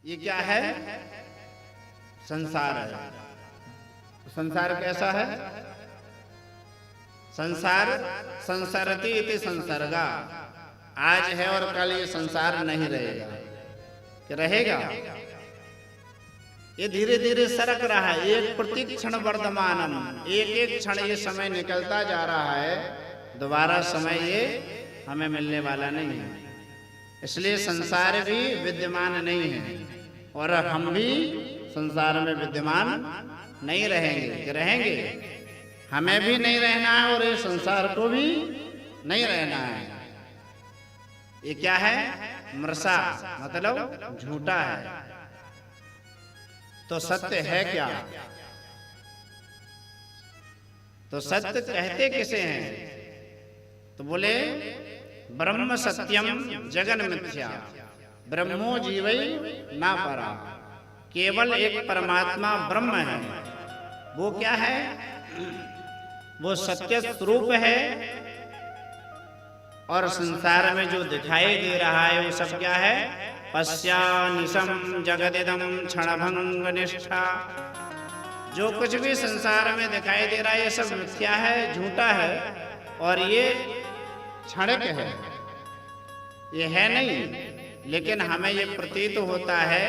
ये क्या है? संसार है। संसार कैसा है? संसार संसरति इति संसर्गा, आज है और कल ये संसार नहीं रहेगा। क्या रहेगा? ये धीरे धीरे सरक रहा है। एक प्रति क्षण वर्धमानम, एक एक क्षण ये समय निकलता जा रहा है। दोबारा समय ये हमें मिलने वाला नहीं है। इसलिए संसार भी विद्यमान नहीं है और हम भी संसार में विद्यमान नहीं रहेंगे। रहेंगे, हमें भी नहीं रहना है और इस संसार को भी नहीं रहना है। ये क्या है? मृषा, मतलब झूठा है। तो सत्य है क्या? तो सत्य कहते किसे हैं? तो बोले ब्रह्म सत्यम जगन मिथ्या, ब्रह्मो जीवै ना परा। केवल एक परमात्मा ब्रह्म है। वो क्या है? वो सत्य स्वरूप है। और संसार में जो दिखाई दे रहा है वो सब क्या है? पश्यानिशम जगदिदम क्षणभंग निष्ठा। जो कुछ भी संसार में दिखाई दे रहा है ये सब मिथ्या है, झूठा है और ये क्षणिक है, ये है नहीं। लेकिन हमें ये प्रतीत होता है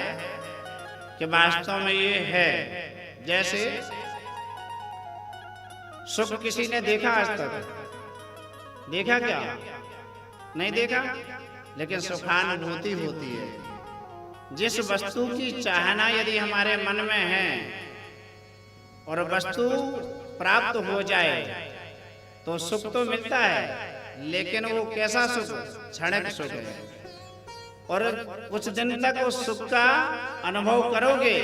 कि वास्तव में ये है। जैसे सुख किसी ने देखा आज तक? देखा क्या? नहीं देखा। लेकिन सुखानुभूति होती है। जिस वस्तु की चाहना यदि हमारे मन में है और वस्तु प्राप्त हो जाए तो सुख तो मिलता है, लेकिन वो कैसा सुख? क्षणिक सुख है। और कुछ दिन तक उस सुख का अनुभव करोगे,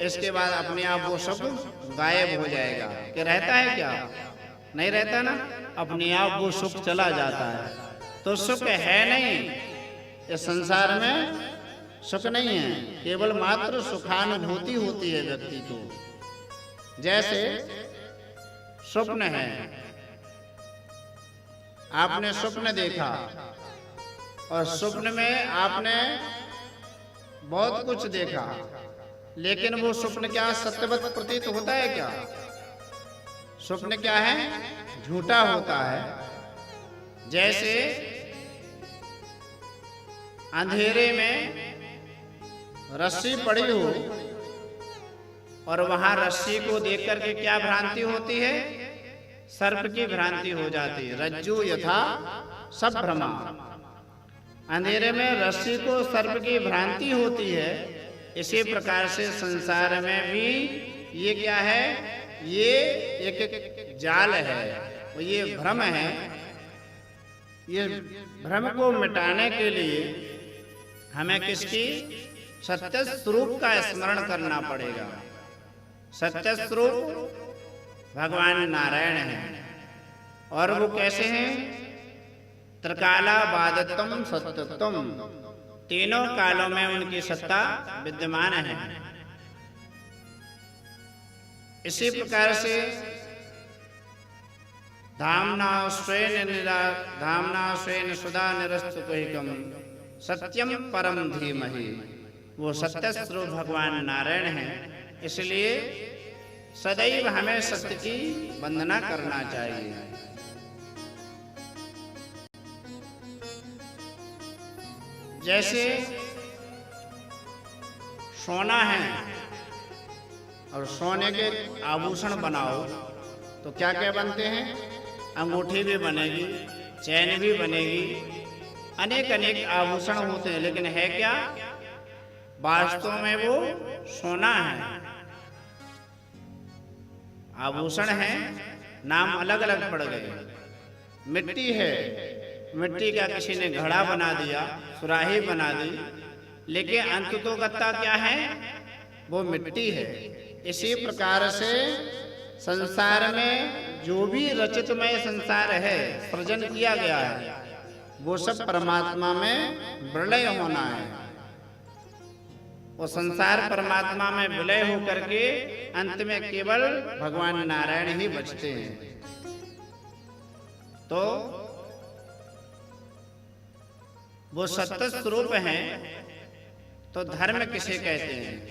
इसके बाद अपने आप वो सुख गायब हो जाएगा। क्या रहता है? क्या नहीं रहता ना, अपने आप वो सुख चला जाता है। तो सुख है नहीं, इस संसार में सुख नहीं है। केवल मात्र सुखानुभूति होती है व्यक्ति को। जैसे स्वप्न है, आपने स्वप्न देखा और स्वप्न में आपने बहुत कुछ देखा, लेकिन वो स्वप्न क्या सत्यवत प्रतीत होता है? क्या स्वप्न क्या है? झूठा होता है। जैसे अंधेरे में रस्सी पड़ी हो और वहां रस्सी को देख करके क्या भ्रांति होती है? सर्प की भ्रांति हो जाती है। रज्जु यथा सभ्रमा, अंधेरे में रस्सी को सर्प की भ्रांति होती है। इसी प्रकार से संसार में भी ये क्या है? ये एक जाल है, ये भ्रम है। ये भ्रम को मिटाने के लिए हमें किसकी? सत्य स्वरूप का स्मरण करना पड़ेगा। सत्य स्वरूप भगवान नारायण हैं। और वो कैसे हैं? त्रिकालाबाधतम सत्यत्वम, तीनों कालों में उनकी सत्ता विद्यमान है। इसी प्रकार से धामना स्वेन सुधा निरस्तुकहिकम सत्यम परम धीमहि, वो सत्य स्वरूप भगवान नारायण हैं। इसलिए सदैव हमें सत्य की वंदना करना चाहिए। जैसे सोना है और सोने के आभूषण बनाओ तो क्या क्या बनते हैं? अंगूठी भी बनेगी, चैन भी बनेगी, अनेक अनेक आभूषण होते हैं। लेकिन है क्या? वास्तव में वो सोना है, आभूषण है, नाम अलग अलग पड़ गए। मिट्टी है, मिट्टी का किसी ने घड़ा बना दिया, सुराही बना दी, लेकिन अंत तो गत्ता क्या है? वो मिट्टी है। इसी प्रकार से संसार में जो भी रचितमय संसार है, सृजन किया गया है, वो सब परमात्मा में विलय होना है। वो संसार परमात्मा में विलय होकर के अंत में केवल भगवान नारायण ही बचते हैं। तो वो सत्य स्वरूप हैं। तो धर्म किसे कहते हैं?